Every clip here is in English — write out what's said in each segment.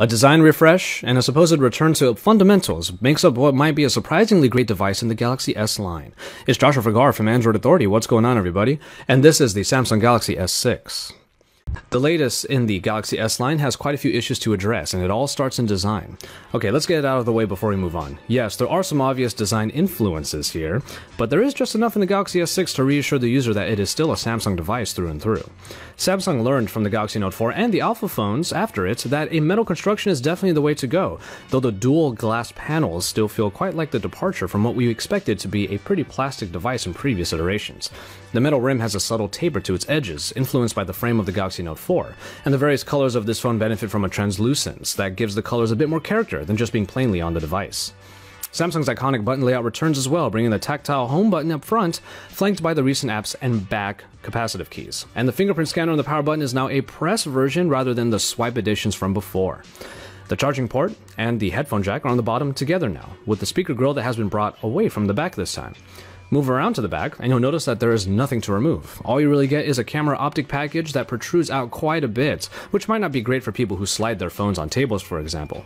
A design refresh and a supposed return to fundamentals makes up what might be a surprisingly great device in the Galaxy S line. It's Joshua Vergara from Android Authority. What's going on, everybody? And this is the Samsung Galaxy S6. The latest in the Galaxy S line has quite a few issues to address, and it all starts in design. Okay, let's get it out of the way before we move on. Yes, there are some obvious design influences here, but there is just enough in the Galaxy S6 to reassure the user that it is still a Samsung device through and through. Samsung learned from the Galaxy Note 4 and the Alpha phones after it that a metal construction is definitely the way to go, though the dual glass panels still feel quite like the departure from what we expected to be a pretty plastic device in previous iterations. The metal rim has a subtle taper to its edges, influenced by the frame of the Galaxy Note 4, and the various colors of this phone benefit from a translucence that gives the colors a bit more character than just being plainly on the device. Samsung's iconic button layout returns as well, bringing the tactile home button up front, flanked by the recent apps and back capacitive keys. And the fingerprint scanner on the power button is now a press version rather than the swipe editions from before. The charging port and the headphone jack are on the bottom together now, with the speaker grill that has been brought away from the back this time. Move around to the back, and you'll notice that there is nothing to remove. All you really get is a camera optic package that protrudes out quite a bit, which might not be great for people who slide their phones on tables, for example.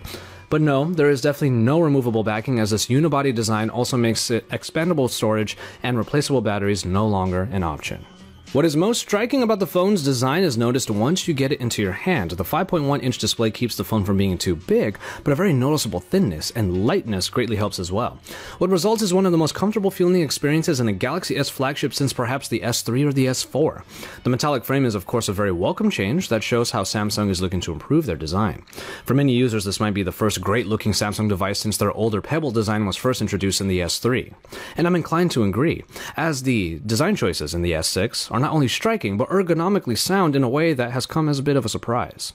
But no, there is definitely no removable backing, as this unibody design also makes it expandable storage and replaceable batteries no longer an option. What is most striking about the phone's design is noticed once you get it into your hand. The 5.1-inch display keeps the phone from being too big, but a very noticeable thinness and lightness greatly helps as well. What results is one of the most comfortable feeling experiences in a Galaxy S flagship since perhaps the S3 or the S4. The metallic frame is of course a very welcome change that shows how Samsung is looking to improve their design. For many users, this might be the first great-looking Samsung device since their older Pebble design was first introduced in the S3. And I'm inclined to agree, as the design choices in the S6 are not only striking, but ergonomically sound in a way that has come as a bit of a surprise.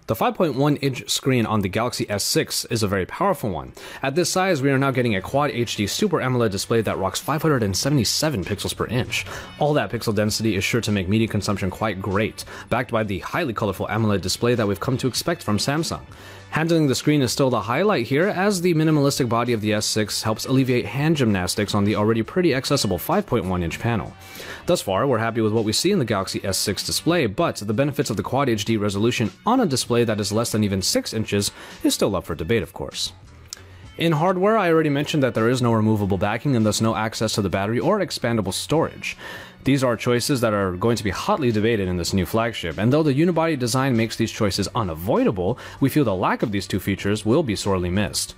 The 5.1-inch screen on the Galaxy S6 is a very powerful one. At this size, we are now getting a Quad HD Super AMOLED display that rocks 577 pixels per inch. All that pixel density is sure to make media consumption quite great, backed by the highly colorful AMOLED display that we've come to expect from Samsung. Handling the screen is still the highlight here, as the minimalistic body of the S6 helps alleviate hand gymnastics on the already pretty accessible 5.1-inch panel. Thus far, we're happy with what we see in the Galaxy S6 display, but the benefits of the Quad HD resolution on a display that is less than even 6 inches is still up for debate, of course. In hardware, I already mentioned that there is no removable backing and thus no access to the battery or expandable storage. These are choices that are going to be hotly debated in this new flagship, and though the unibody design makes these choices unavoidable, we feel the lack of these two features will be sorely missed.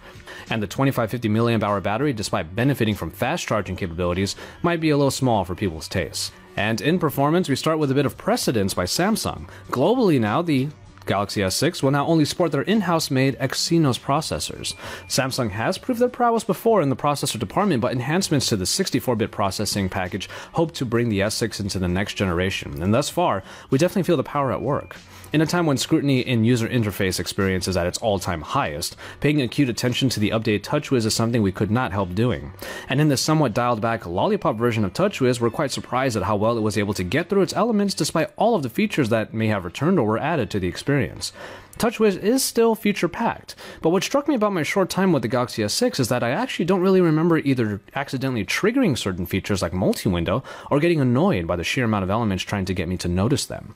And the 2550 mAh battery, despite benefiting from fast charging capabilities, might be a little small for people's tastes. And in performance, we start with a bit of precedence by Samsung. Globally now, the Galaxy S6 will now only sport their in-house made Exynos processors. Samsung has proved their prowess before in the processor department, but enhancements to the 64-bit processing package hope to bring the S6 into the next generation, and thus far, we definitely feel the power at work. In a time when scrutiny in user interface experience is at its all-time highest, paying acute attention to the updated TouchWiz is something we could not help doing. And in this somewhat dialed-back Lollipop version of TouchWiz, we're quite surprised at how well it was able to get through its elements despite all of the features that may have returned or were added to the experience. TouchWiz is still feature-packed, but what struck me about my short time with the Galaxy S6 is that I actually don't really remember either accidentally triggering certain features like multi-window or getting annoyed by the sheer amount of elements trying to get me to notice them.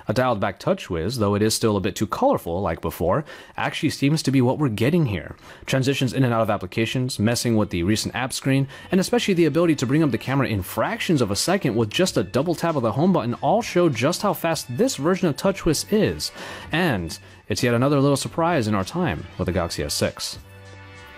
A dialed-back TouchWiz, though it is still a bit too colorful like before, actually seems to be what we're getting here. Transitions in and out of applications, messing with the recent app screen, and especially the ability to bring up the camera in fractions of a second with just a double tap of the home button all show just how fast this version of TouchWiz is. And it's yet another little surprise in our time with the Galaxy S6.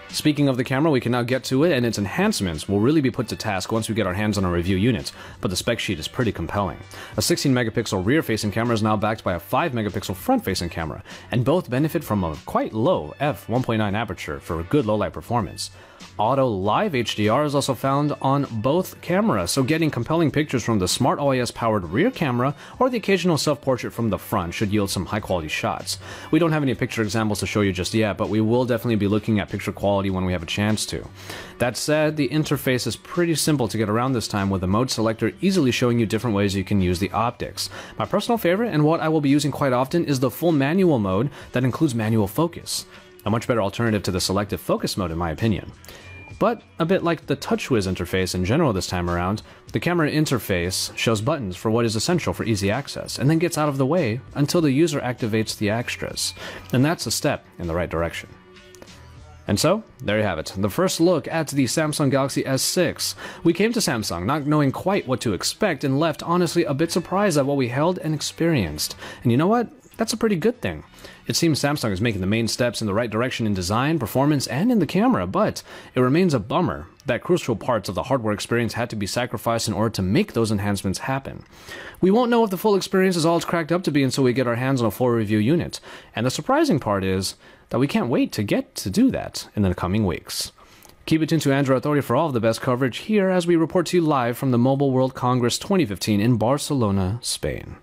Speaking of the camera, we can now get to it, and its enhancements will really be put to task once we get our hands on a review unit, but the spec sheet is pretty compelling. A 16-megapixel rear-facing camera is now backed by a 5-megapixel front-facing camera, and both benefit from a quite low f1.9 aperture for good low-light performance. Auto Live HDR is also found on both cameras, so getting compelling pictures from the Smart OIS-powered rear camera or the occasional self-portrait from the front should yield some high-quality shots. We don't have any picture examples to show you just yet, but we will definitely be looking at picture quality when we have a chance to. That said, the interface is pretty simple to get around this time, with the mode selector easily showing you different ways you can use the optics. My personal favorite, and what I will be using quite often, is the full manual mode that includes manual focus. A much better alternative to the selective focus mode in my opinion. But a bit like the TouchWiz interface in general this time around, the camera interface shows buttons for what is essential for easy access, and then gets out of the way until the user activates the extras. And that's a step in the right direction. And so, there you have it, the first look at the Samsung Galaxy S6. We came to Samsung not knowing quite what to expect and left honestly a bit surprised at what we held and experienced. And you know what? That's a pretty good thing. It seems Samsung is making the main steps in the right direction in design, performance, and in the camera, but it remains a bummer that crucial parts of the hardware experience had to be sacrificed in order to make those enhancements happen. We won't know if the full experience is all it's cracked up to be until we get our hands on a full review unit, and the surprising part is that we can't wait to get to do that in the coming weeks. Keep it tuned to Android Authority for all of the best coverage here as we report to you live from the Mobile World Congress 2015 in Barcelona, Spain.